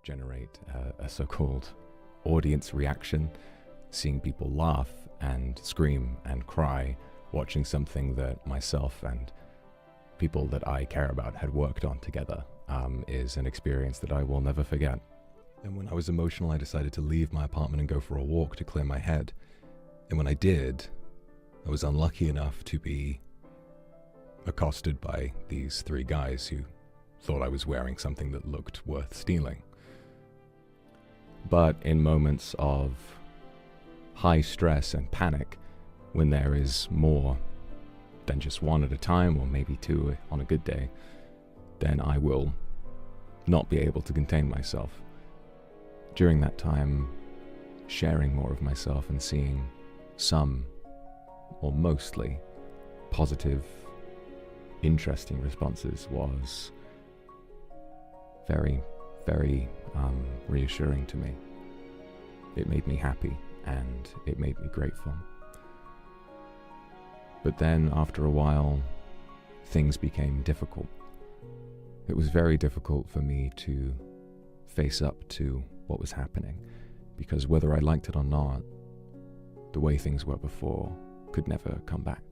generate a so-called audience reaction, seeing people laugh and scream and cry, watching something that myself and people that I care about had worked on together, is an experience that I will never forget. And when I was emotional, I decided to leave my apartment and go for a walk to clear my head. And when I did, I was unlucky enough to be accosted by these three guys who thought I was wearing something that looked worth stealing. But in moments of high stress and panic, when there is more than just one at a time, or maybe two on a good day, then I will not be able to contain myself. During that time, sharing more of myself and seeing some, or mostly, positive, interesting responses was very, very reassuring to me. It made me happy and it made me grateful. But then, after a while, things became difficult. It was very difficult for me to face up to what was happening, because whether I liked it or not, the way things were before could never come back.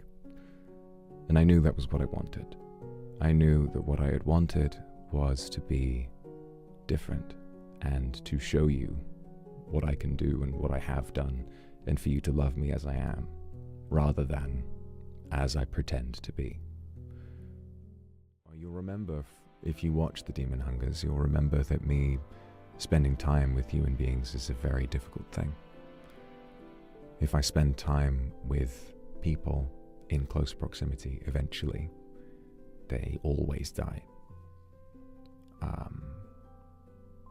And I knew that was what I wanted. I knew that what I had wanted was to be different and to show you what I can do and what I have done, and for you to love me as I am, rather than as I pretend to be. You'll remember, if you watch The Demon Hungers, you'll remember that me spending time with human beings is a very difficult thing. If I spend time with people in close proximity, eventually they always die.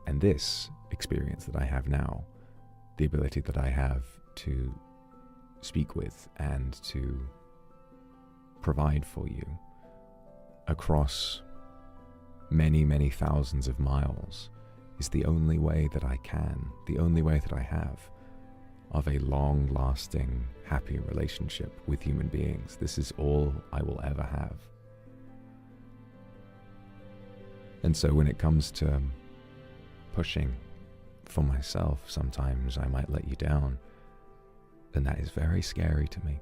And this experience that I have now, the ability that I have to speak with and to provide for you across many, many thousands of miles, is the only way that I can, the only way that I have, of a long-lasting, happy relationship with human beings. This is all I will ever have. And so when it comes to pushing for myself, sometimes I might let you down, and that is very scary to me.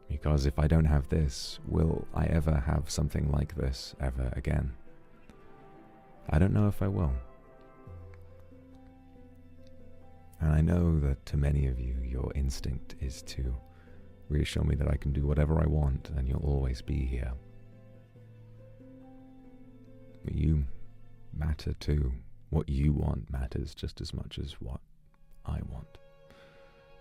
Because if I don't have this, will I ever have something like this ever again? I don't know if I will. And I know that to many of you, your instinct is to reassure me that I can do whatever I want and you'll always be here. But you matter too. What you want matters just as much as what I want.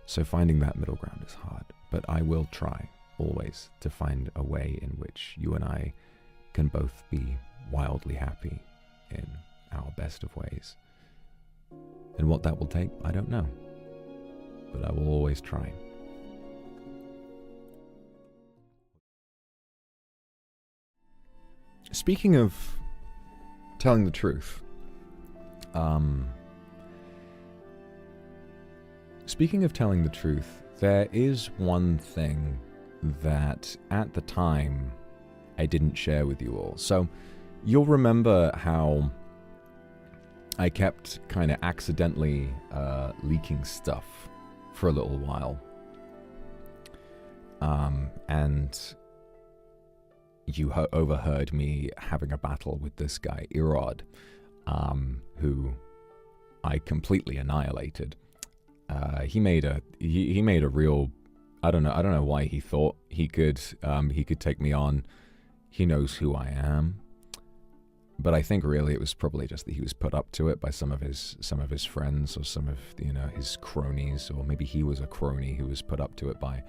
So finding that middle ground is hard, but I will try, always, to find a way in which you and I can both be wildly happy in our best of ways. And what that will take, I don't know, but I will always try. Speaking of telling the truth, there is one thing that at the time I didn't share with you all. So you'll remember how I kept kind of accidentally leaking stuff for a little while. And you overheard me having a battle with this guy, Irod, who I completely annihilated. He made a real, I don't know why he thought he could take me on. He knows who I am. But I think really it was probably just that he was put up to it by some of his friends, or some of, his cronies, or maybe he was a crony who was put up to it by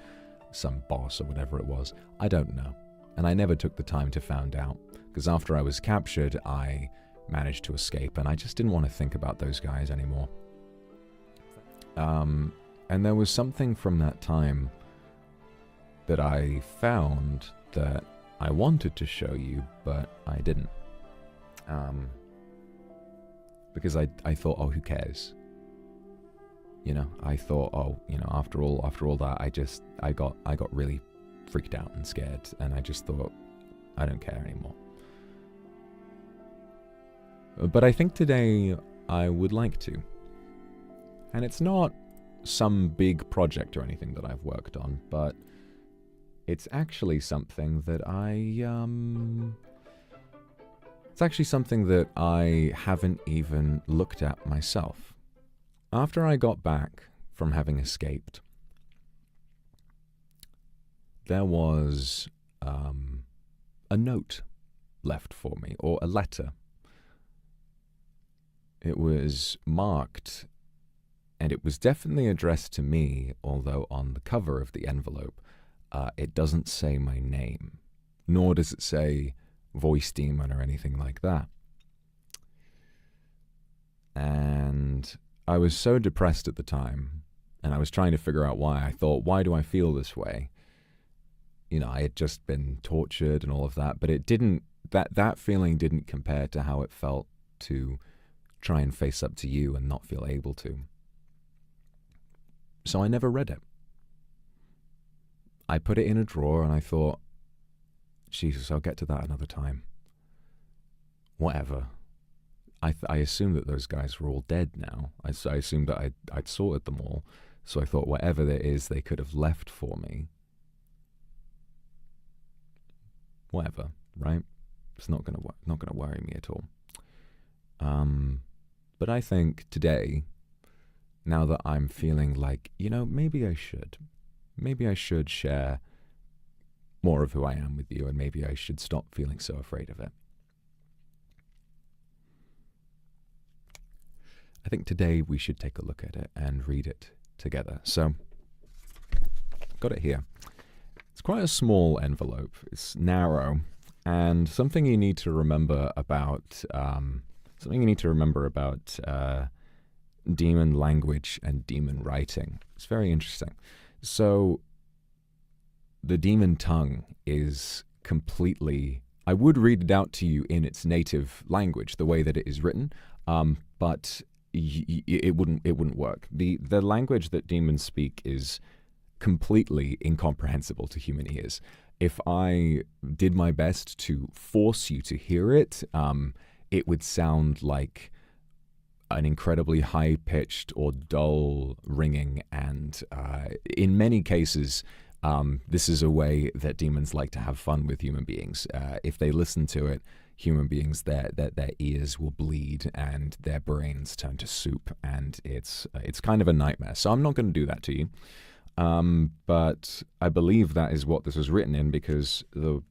some boss or whatever it was. I don't know. And I never took the time to find out, because after I was captured, I managed to escape, and I just didn't want to think about those guys anymore. And there was something from that time that I found that I wanted to show you, but I didn't. Because I thought, oh, who cares? I thought, after all that, I got really freaked out and scared, and I just thought, I don't care anymore. But I think today I would like to. And it's not some big project or anything that I've worked on, but it's actually something that it's actually something that I haven't even looked at myself. After I got back from having escaped, there was a note left for me, or a letter. It was marked, and it was definitely addressed to me, although on the cover of the envelope, it doesn't say my name, nor does it say Voice Demon or anything like that. And I was so depressed at the time, and I was trying to figure out why. I thought, why do I feel this way? You know, I had just been tortured and all of that, but it didn't, that feeling didn't compare to how it felt to try and face up to you and not feel able to. So I never read it. I put it in a drawer and I thought, Jesus, I'll get to that another time. Whatever. I assumed that those guys were all dead now. I assumed that I'd sorted them all. So I thought whatever there is they could have left for me. Whatever, right? It's not gonna worry me at all. But I think today, now that I'm feeling like, you know, maybe I should share more of who I am with you, and maybe I should stop feeling so afraid of it. I think today we should take a look at it and read it together. So, got it here. It's quite a small envelope. It's narrow, and something you need to remember about demon language and demon writing. It's very interesting. So, the demon tongue is completely, I would read it out to you in its native language, the way that it is written, but it wouldn't work. The language that demons speak is completely incomprehensible to human ears. If I did my best to force you to hear it, it would sound like an incredibly high-pitched or dull ringing, and in many cases, this is a way that demons like to have fun with human beings. If they listen to it, human beings, their ears will bleed and their brains turn to soup, and it's kind of a nightmare. So I'm not going to do that to you. But I believe that is what this was written in, because the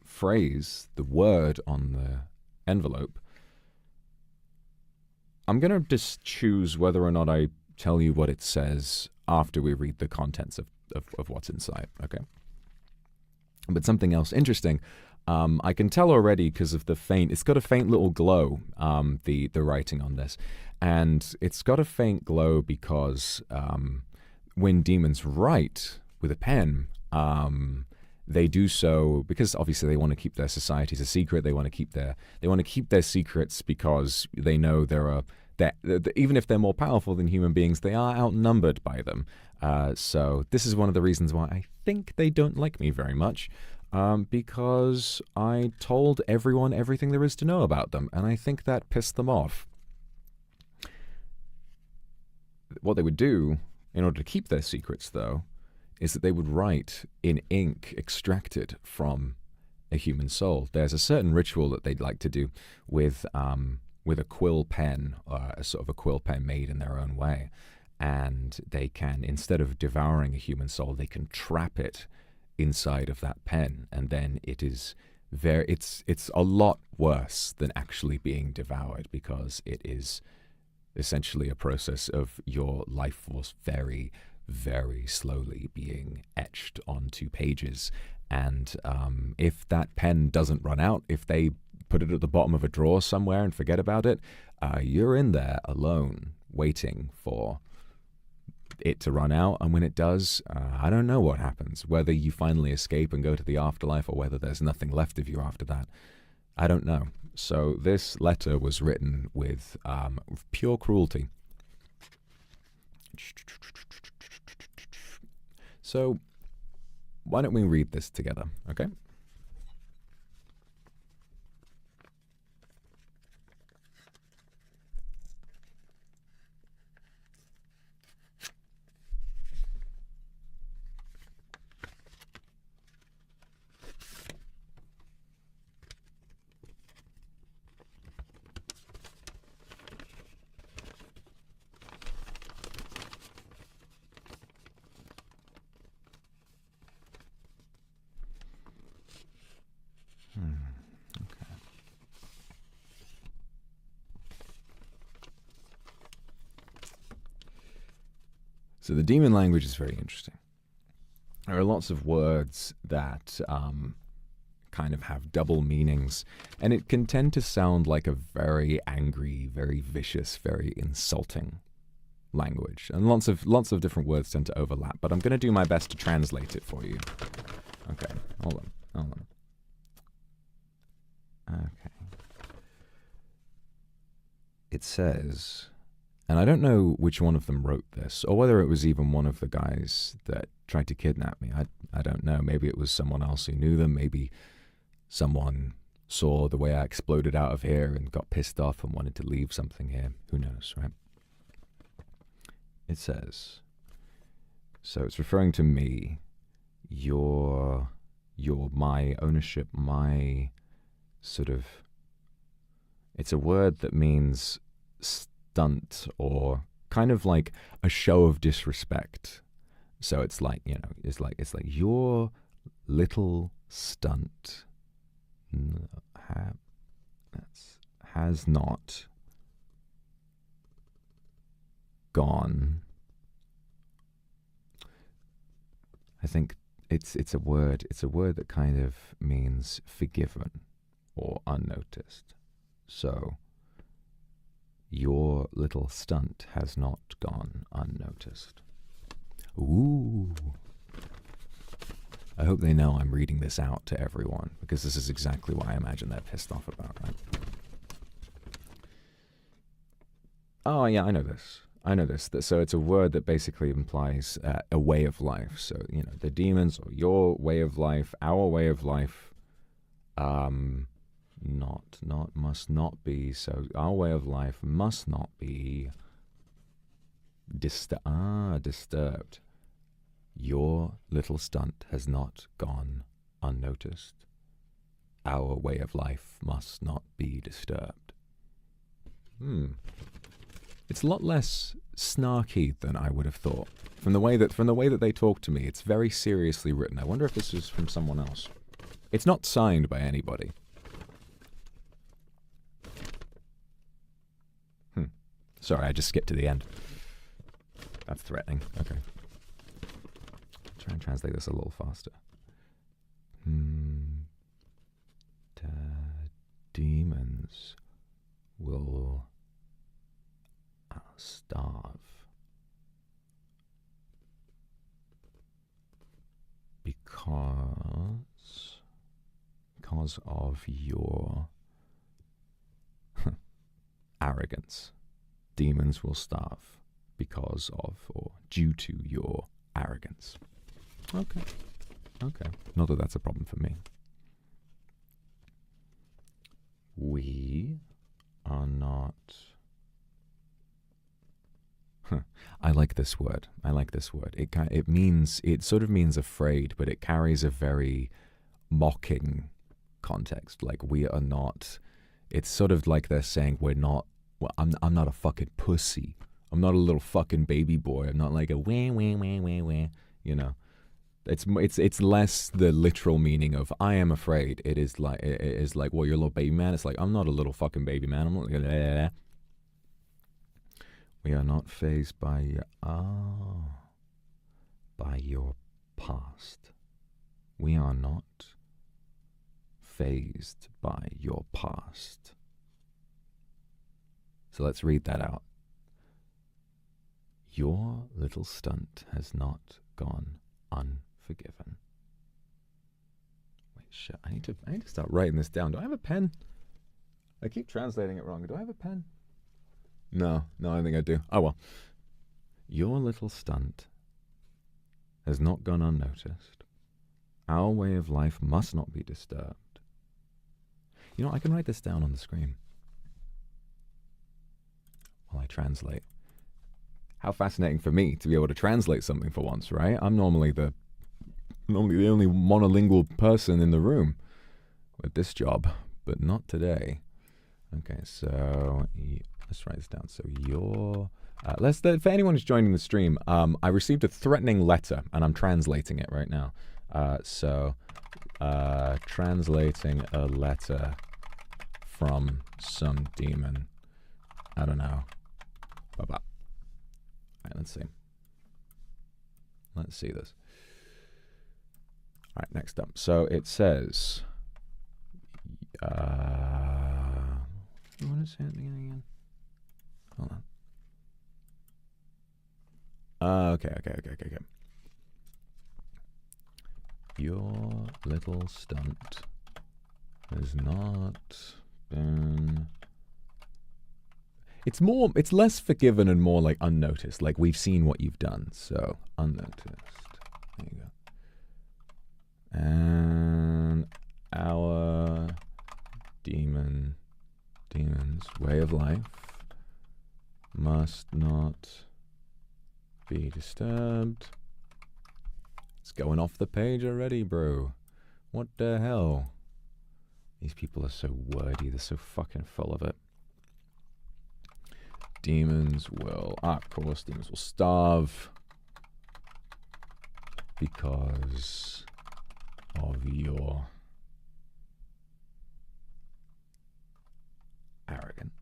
phrase, the word on the envelope, I'm going to just choose whether or not I tell you what it says after we read the contents of what's inside, okay? But something else interesting, I can tell already because of it's got a faint little glow, the writing on this. And it's got a faint glow because when demons write with a pen, they do so because obviously they want to keep their societies a secret. They want to keep their secrets because they know even if they're more powerful than human beings, they are outnumbered by them. So this is one of the reasons why I think they don't like me very much, because I told everyone everything there is to know about them, and I think that pissed them off. What they would do in order to keep their secrets, though, is that they would write in ink extracted from a human soul. There's a certain ritual that they'd like to do with a quill pen, a sort of a quill pen made in their own way. And they can, instead of devouring a human soul, they can trap it inside of that pen. And then it's a lot worse than actually being devoured, because it is essentially a process of your life force very, very slowly being etched onto pages. And if that pen doesn't run out, if they put it at the bottom of a drawer somewhere and forget about it, you're in there alone waiting for it to run out. And when it does, I don't know what happens, whether you finally escape and go to the afterlife or whether there's nothing left of you after that. I don't know. So this letter was written with pure cruelty. So why don't we read this together, okay? Okay. So the demon language is very interesting. There are lots of words that kind of have double meanings, and it can tend to sound like a very angry, very vicious, very insulting language. And lots of different words tend to overlap, but I'm going to do my best to translate it for you. Okay, hold on. Okay. It says, and I don't know which one of them wrote this, or whether it was even one of the guys that tried to kidnap me. I don't know. Maybe it was someone else who knew them. Maybe someone saw the way I exploded out of here and got pissed off and wanted to leave something here. Who knows, right? It says, so it's referring to me, your my ownership, my sort of, it's a word that means stunt or kind of like a show of disrespect. So it's like, you know, it's like your little stunt has not gone. I think it's a word that kind of means forgiven or unnoticed. So your little stunt has not gone unnoticed. Ooh. I hope they know I'm reading this out to everyone, because this is exactly what I imagine they're pissed off about, right? Oh, yeah, I know this. So it's a word that basically implies a way of life. So, you know, the demons, or your way of life, our way of life, must not be. So our way of life must not be disturbed. Your little stunt has not gone unnoticed. Our way of life must not be disturbed. It's a lot less snarky than I would have thought. From the way that they talk to me, it's very seriously written. I wonder if this is from someone else. It's not signed by anybody. Sorry, I just skipped to the end. That's threatening. Okay. Try and translate this a little faster. The demons will starve because of your arrogance. Demons will starve because of or due to your arrogance. Okay. Not that that's a problem for me. We are not... I like this word. It sort of means afraid, but it carries a very mocking context. Like, we are not... It's sort of like they're saying we're not... Well, I'm not a fucking pussy. I'm not a little fucking baby boy. I'm not like a wah, wah, wah, wah, wah. You know? It's less the literal meaning of I am afraid. It is like, well, you're a little baby man. It's like, I'm not a little fucking baby man. I'm not like, we are not fazed by your past. We are not fazed by your past. So let's read that out. Your little stunt has not gone unforgiven. Wait, shit, I need to start writing this down. Do I have a pen? I keep translating it wrong. Do I have a pen? No, I don't think I do. Oh well. Your little stunt has not gone unnoticed. Our way of life must not be disturbed. You know, I can write this down on the screen while I translate. How fascinating for me to be able to translate something for once, right? I'm normally the only monolingual person in the room with this job, but not today. Okay, so let's write this down. So for anyone who's joining the stream, I received a threatening letter, and I'm translating it right now. So translating a letter from some demon. I don't know. Bye-bye. Alright, let's see. Let's see this. Alright, next up. So it says... you want to say it again? Hold on. Okay. Your little stunt has not been... It's less forgiven and more like unnoticed. Like, we've seen what you've done, so unnoticed. There you go. And our demon's way of life must not be disturbed. It's going off the page already, bro. What the hell? These people are so wordy. They're so fucking full of it. Demons will... of course, demons will starve. Because of your arrogance.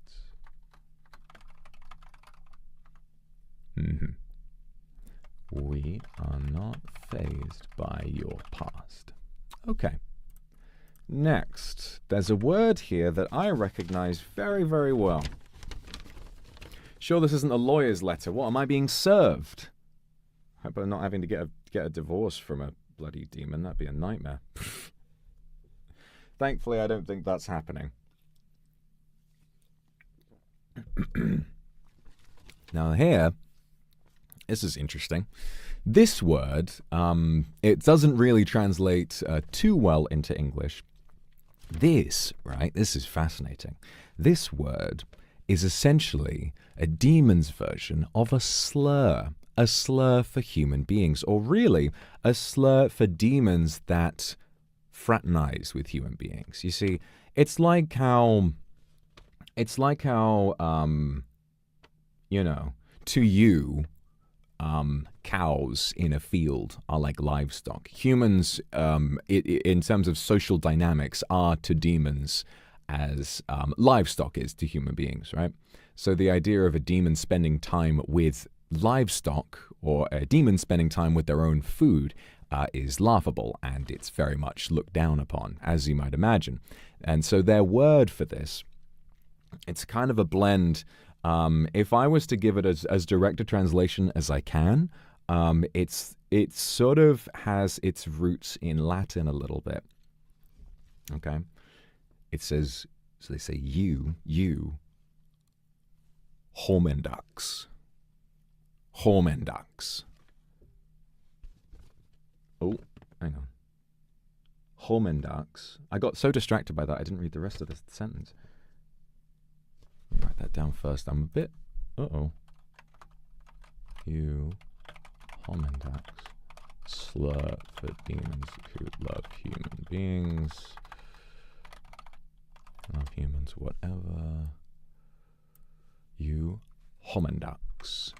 We are not fazed by your past. Okay. Next, there's a word here that I recognize very, very well. Sure, this isn't a lawyer's letter. What, am I being served? How about not having to get a divorce from a bloody demon? That'd be a nightmare. Thankfully, I don't think that's happening. Now here, this is interesting. This word, it doesn't really translate too well into English. This, right, this is fascinating. This word is essentially a demon's version of a slur for human beings, or really a slur for demons that fraternize with human beings. You see, it's like how, you know, to you, cows in a field are like livestock. Humans, in terms of social dynamics, are to demons as livestock is to human beings, right? So the idea of a demon spending time with livestock, or a demon spending time with their own food, is laughable, and it's very much looked down upon, as you might imagine. And so their word for this, it's kind of a blend. If I was to give it as direct a translation as I can, it sort of has its roots in Latin a little bit. Okay? It says, so they say, you, hormendax. Hormendax. Oh, hang on. Hormendax. I got so distracted by that, I didn't read the rest of the sentence. Let me write that down first. I'm a bit... Uh-oh. You, hormendax, slur for demons who love human beings. Love humans, whatever. You, hormendax.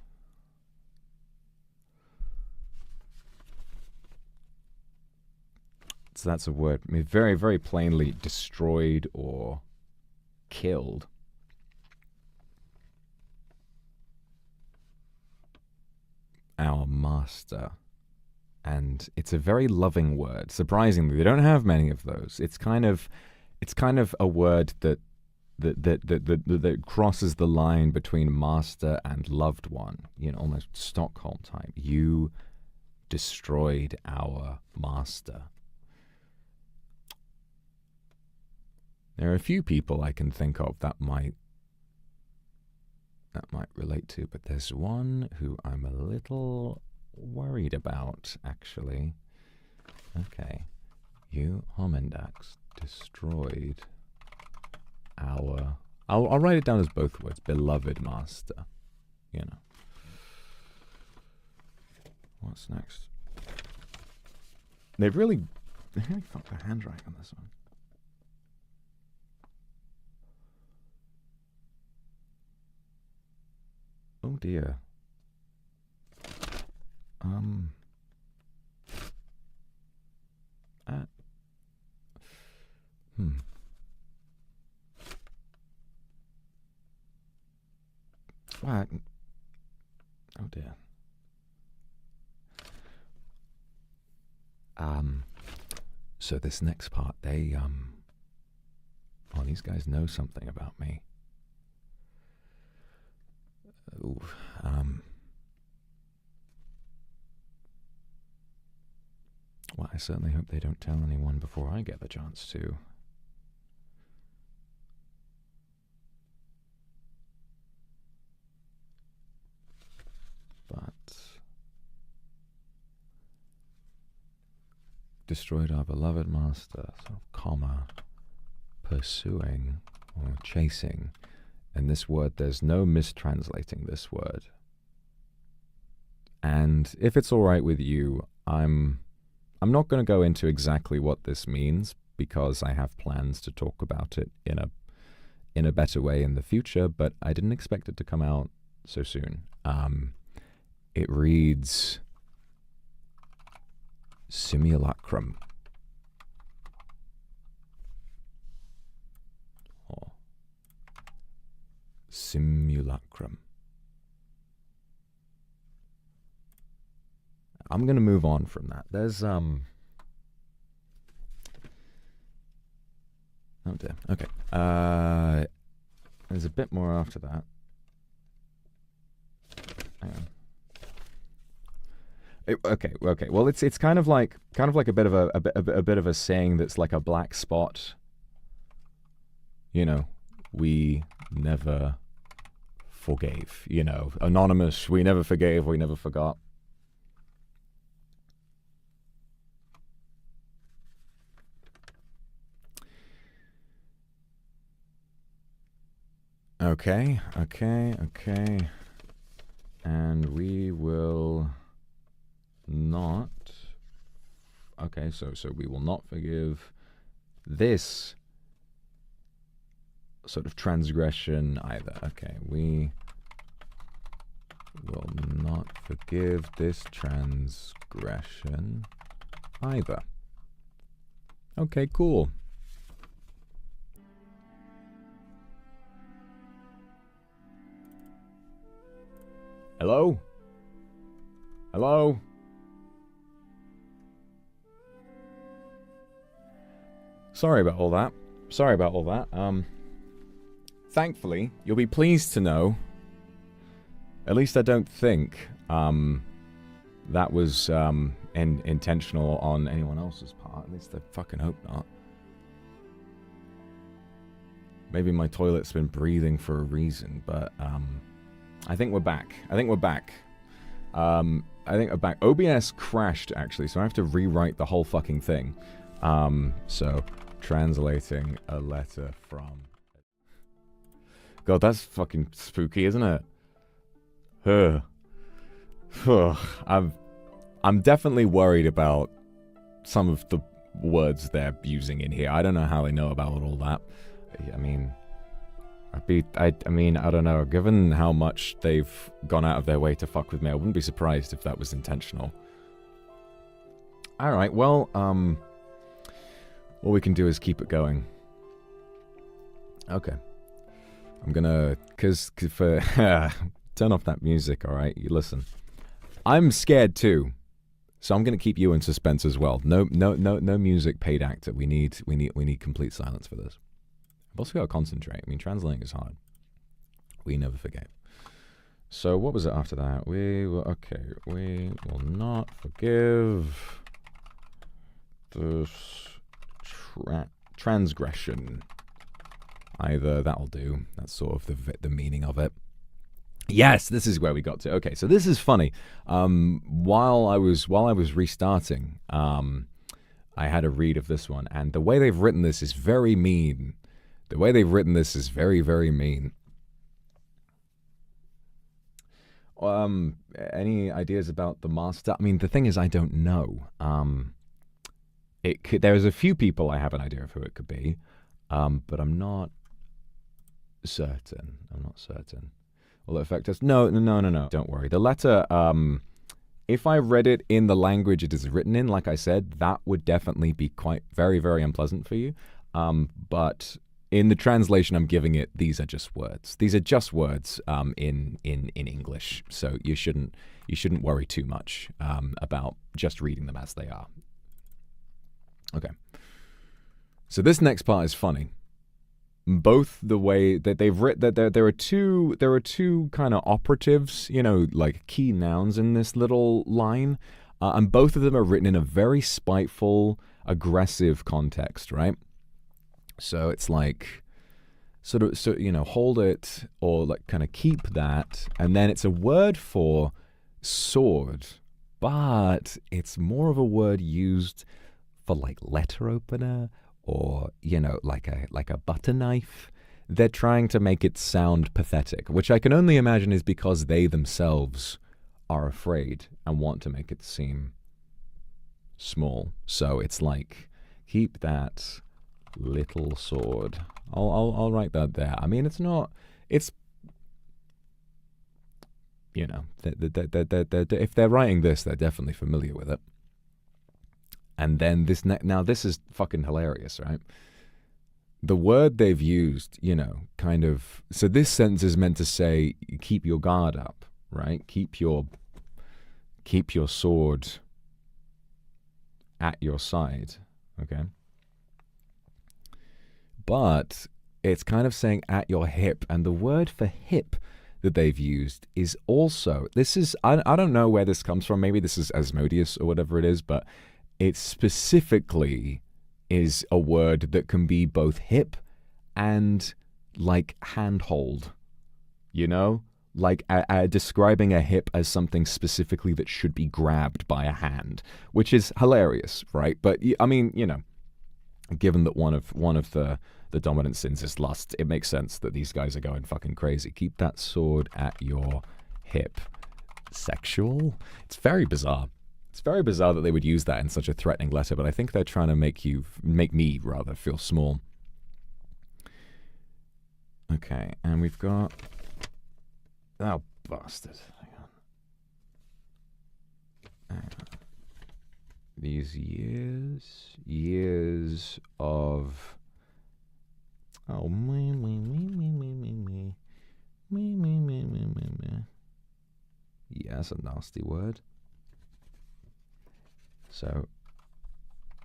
So that's a word. I mean, very, very plainly destroyed or killed. Our master. And it's a very loving word. Surprisingly, they don't have many of those. It's kind of a word that crosses the line between master and loved one. You know, almost Stockholm type. You destroyed our master. There are a few people I can think of that might relate to, but there's one who I'm a little worried about, actually. Okay. You, hormendax, destroyed our... I'll write it down as both words. Beloved master. You know. What's next? They really fucked their handwriting on this one. Oh dear. Fuck. Oh dear. So this next part, they, oh, these guys know something about me. Ooh, well, I certainly hope they don't tell anyone before I get the chance to. But destroyed our beloved master, so comma, pursuing or chasing. And this word, there's no mistranslating this word. And if it's all right with you, I'm not going to go into exactly what this means because I have plans to talk about it in a better way in the future, but I didn't expect it to come out so soon. It reads simulacrum. Oh. Simulacrum. I'm going to move on from that. There's, oh dear. Okay. There's a bit more after that. Hang on. Okay. Well, it's kind of like a bit of a bit of a saying that's like a black spot. You know, we never forgave. You know, anonymous. We never forgave. We never forgot. Okay. And we will not. Okay, so we will not forgive this sort of transgression either. Okay, we will not forgive this transgression either. Okay, cool. Hello? Hello? Sorry about all that. Thankfully, you'll be pleased to know, at least I don't think, that was intentional on anyone else's part. At least I fucking hope not. Maybe my toilet's been breathing for a reason, but I think we're back. OBS crashed, actually, so I have to rewrite the whole fucking thing. So, translating a letter from... God, that's fucking spooky, isn't it? I'm definitely worried about some of the words they're using in here. I don't know how they know about all that. I mean, I don't know. Given how much they've gone out of their way to fuck with me, I wouldn't be surprised if that was intentional. Alright, well, all we can do is keep it going. Okay. I'm gonna, turn off that music, alright? You listen. I'm scared too, so I'm gonna keep you in suspense as well. No music, paid actor. We need complete silence for this. I've also got to concentrate. I mean, translating is hard. We never forget. So what was it after that? We will not forgive this transgression. Either, that'll do. That's sort of the meaning of it. Yes, this is where we got to. Okay, so this is funny. While I was restarting, I had a read of this one, and the way they've written this is very mean. The way they've written this is very, very mean. Any ideas about the master? I mean, the thing is, I don't know. There's a few people I have an idea of who it could be, but I'm not certain. Will it affect us? No. Don't worry. The letter, if I read it in the language it is written in, like I said, that would definitely be very, very unpleasant for you. But in the translation I'm giving it, these are just words. These are just words in English. So you shouldn't worry too much about just reading them as they are. Okay. So this next part is funny. Both the way that they've written that there are two kind of operatives, you know, like key nouns in this little line, and both of them are written in a very spiteful, aggressive context, right? So it's like sort of, so, you know, hold it, or like kind of keep that, and then it's a word for sword, but it's more of a word used for like letter opener, or, you know, like a butter knife. They're trying to make it sound pathetic, which I can only imagine is because they themselves are afraid and want to make it seem small. So it's like, keep that little sword. I'll write that there. I mean, it's not, it's, you know, if they're writing this, they're definitely familiar with it. And then this, now this is fucking hilarious, right? The word they've used, you know, kind of, so this sentence is meant to say, keep your guard up, right? Keep your sword at your side, okay? But it's kind of saying at your hip, and the word for hip that they've used is also, this is, I don't know where this comes from, maybe this is Asmodeus or whatever it is, but it specifically is a word that can be both hip and like handhold, you know? Like describing a hip as something specifically that should be grabbed by a hand, which is hilarious, right? But I mean, you know, given that one of the dominant sins is lust, it makes sense that these guys are going fucking crazy. Keep that sword at your hip. Sexual? It's very bizarre. It's very bizarre that they would use that in such a threatening letter, but I think they're trying to make me rather feel small. Okay, and we've got, oh bastard, hang on. These years of, oh me. Yeah, that's a nasty word. So,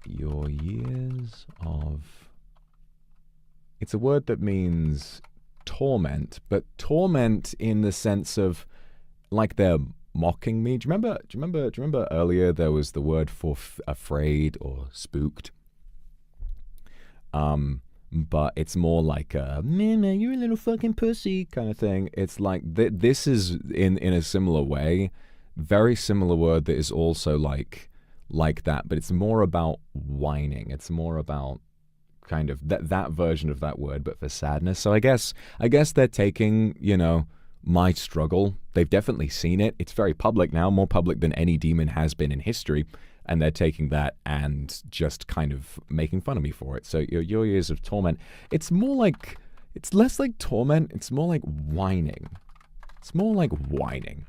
your years of, it's a word that means torment, but torment in the sense of like they're mocking me. Do you remember earlier there was the word for afraid or spooked? But it's more like a, man, you're a little fucking pussy kind of thing. It's like, this is in a similar way, very similar word that is also like that, but it's more about whining. It's more about kind of that version of that word, but for sadness. So I guess they're taking, you know, my struggle. They've definitely seen it. It's very public now, more public than any demon has been in history. And they're taking that and just kind of making fun of me for it. So your years of torment, it's more like, it's less like torment. It's more like whining. It's more like whining,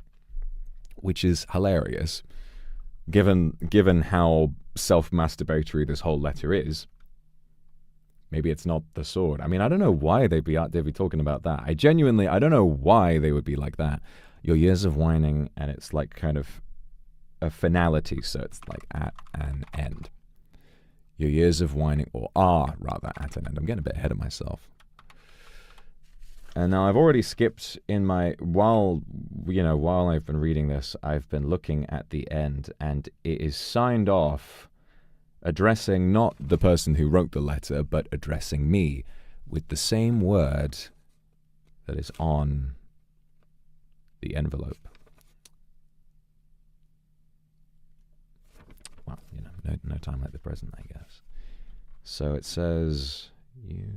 which is hilarious. Given how self-masturbatory this whole letter is, maybe it's not the sword. I mean, I don't know why they'd be talking about that. I don't know why they would be like that. Your years of whining, and it's like kind of a finality, so it's like at an end. Your years of whining, or are rather at an end. I'm getting a bit ahead of myself. And now I've already skipped in my, while I've been reading this, I've been looking at the end, and it is signed off addressing not the person who wrote the letter, but addressing me with the same word that is on the envelope. Well, you know, no time like the present, I guess. So it says, you...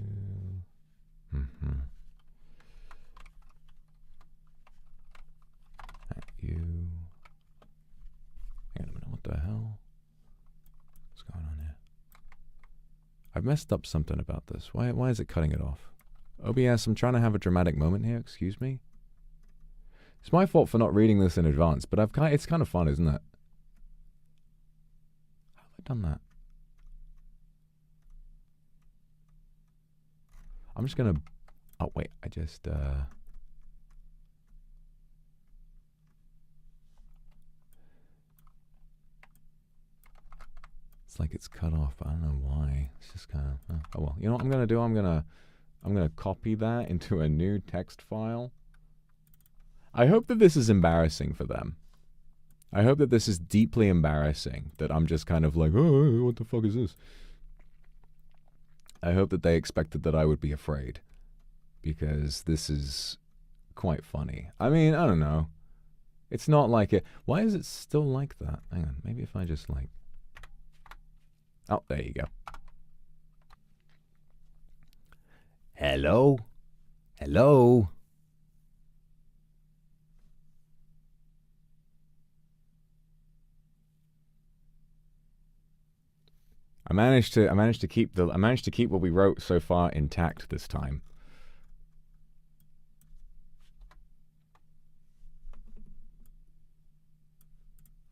You... Hang on a minute, what the hell? What's going on here? I've messed up something about this. Why is it cutting it off? OBS, I'm trying to have a dramatic moment here, excuse me. It's my fault for not reading this in advance, but it's kind of fun, isn't it? How have I done that? I'm just gonna... Oh, wait, I just... It's like it's cut off. I don't know why. It's just kind of... oh, well. You know what I'm gonna do? I'm gonna copy that into a new text file. I hope that this is embarrassing for them. I hope that this is deeply embarrassing, that I'm just kind of like, oh, what the fuck is this? I hope that they expected that I would be afraid, because this is quite funny. I mean, I don't know. It's not like it. Why is it still like that? Hang on, maybe if I just like... Oh, there you go. Hello? Hello? I managed to keep what we wrote so far intact this time.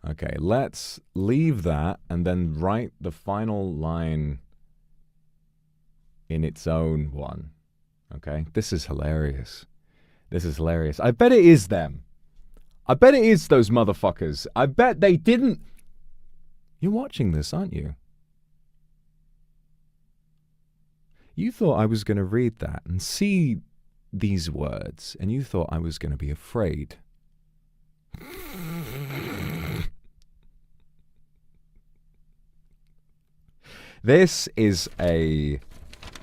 Okay, let's leave that and then write the final line in its own one. Okay, this is hilarious. This is hilarious. I bet it is them. I bet it is those motherfuckers. I bet they didn't... You're watching this, aren't you? You thought I was going to read that and see these words, and you thought I was going to be afraid. This is a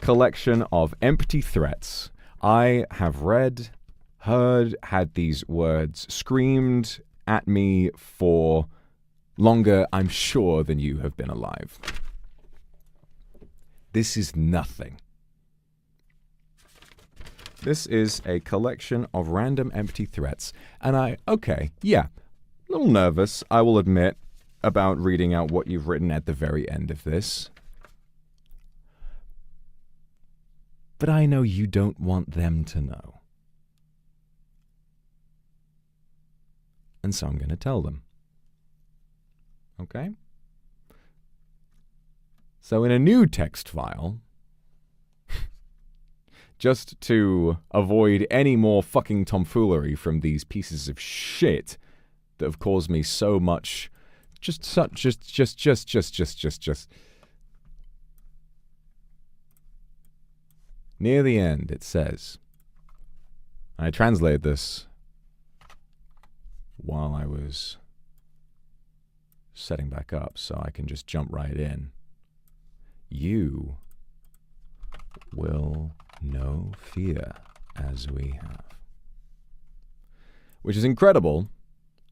collection of empty threats. I have read, heard, had these words screamed at me for longer, I'm sure, than you have been alive. This is nothing. This is a collection of random empty threats. And okay, yeah, a little nervous, I will admit, about reading out what you've written at the very end of this. But I know you don't want them to know. And so I'm going to tell them. Okay? So in a new text file, just to avoid any more fucking tomfoolery from these pieces of shit that have caused me so much, just. Near the end, it says, I translated this while I was setting back up, so I can just jump right in. You will know fear as we have. Which is incredible,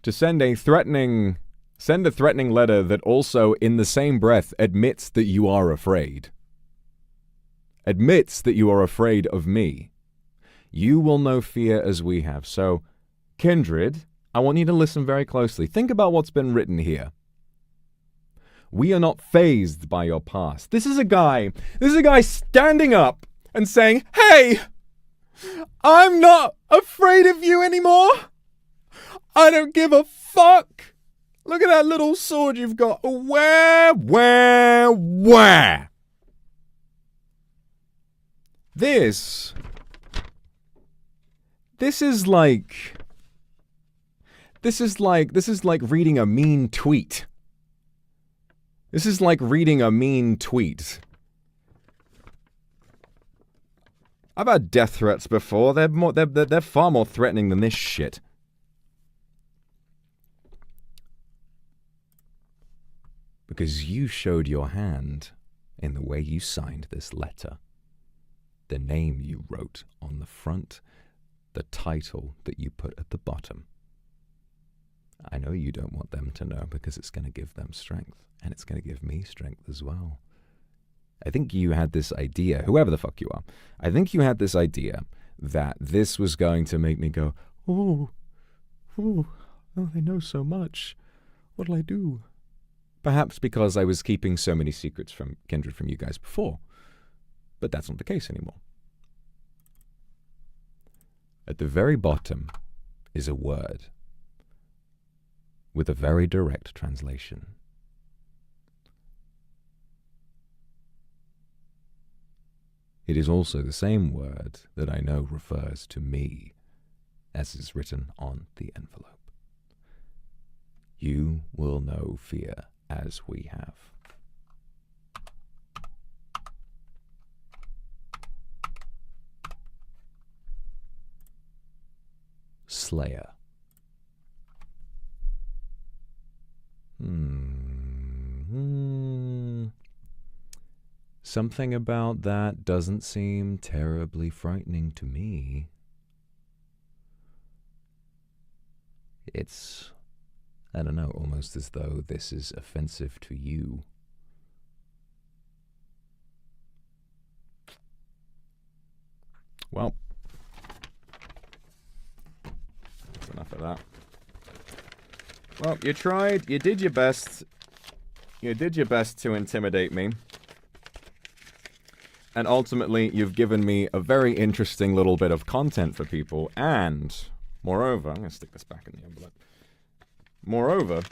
to send a threatening letter that also, in the same breath, admits that you are afraid. Admits that you are afraid of me. You will know fear as we have. So, Kindred, I want you to listen very closely. Think about what's been written here. We are not fazed by your past. This is a guy standing up and saying, hey, I'm not afraid of you anymore. I don't give a fuck. Look at that little sword you've got. Where? This is like reading a mean tweet. This is like reading a mean tweet. I've had death threats before. They're far more threatening than this shit. Because you showed your hand in the way you signed this letter. The name you wrote on the front, the title that you put at the bottom. I know you don't want them to know because it's going to give them strength, and it's going to give me strength as well. I think you had this idea, whoever the fuck you are, I think you had this idea that this was going to make me go, oh, they know so much. What'll I do? Perhaps because I was keeping so many secrets from Kindred from you guys before. But that's not the case anymore. At the very bottom is a word with a very direct translation. it is also the same word that I know refers to me, as is written on the envelope. You will know fear as we have. Slayer. Something about that doesn't seem terribly frightening to me. It's, I don't know, almost as though this is offensive to you. Well, that's enough of that. Well, you tried, you did your best. You did your best to intimidate me. And ultimately, you've given me a very interesting little bit of content for people. And, moreover, I'm going to stick this back in the envelope. Moreover,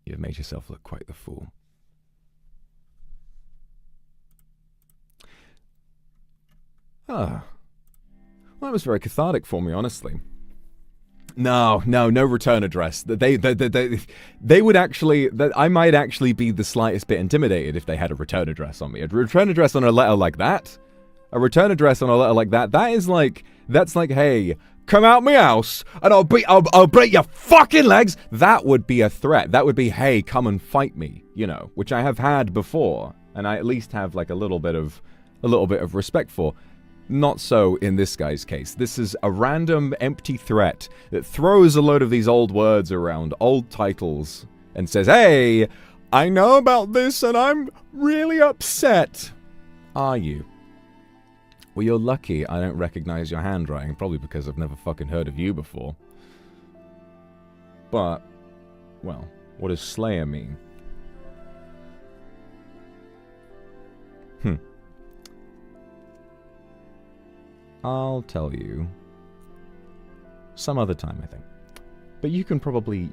you've made yourself look quite the fool. Ah. Well, that was very cathartic for me, honestly. No return address. They would actually, I might actually be the slightest bit intimidated if they had a return address on me. A return address on a letter like that? A return address on a letter like that? That's like, hey, come out my house and I'll break your fucking legs. That would be a threat. That would be, hey, come and fight me, you know, which I have had before, and I at least have like a little bit of respect for. Not so in this guy's case. This is a random empty threat that throws a load of these old words around, old titles, and says, hey, I know about this and I'm really upset. Are you? Well, you're lucky I don't recognize your handwriting, probably because I've never fucking heard of you before. But, well, what does Slayer mean? I'll tell you some other time, I think. But you can probably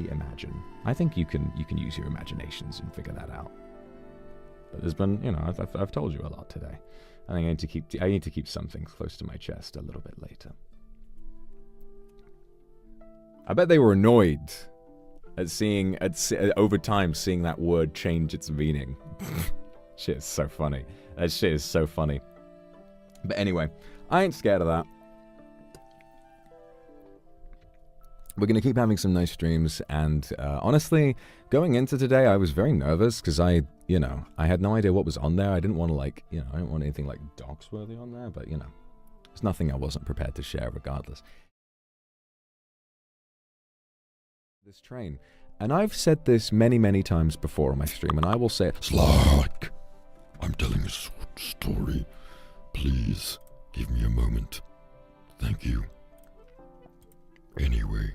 imagine. I think you can use your imaginations and figure that out. But there's been, you know, I've told you a lot today. I think I need to keep something close to my chest a little bit later. I bet they were annoyed at over time seeing that word change its meaning. Shit is so funny. That shit is so funny. But anyway, I ain't scared of that. We're going to keep having some nice streams, and honestly, going into today, I was very nervous, because I had no idea what was on there. I didn't want to, I didn't want anything, dox-worthy on there, but, there's nothing I wasn't prepared to share regardless. This train, and I've said this many, many times before on my stream, and I will say it. Slack! I'm telling a story. Please, give me a moment. Thank you. Anyway,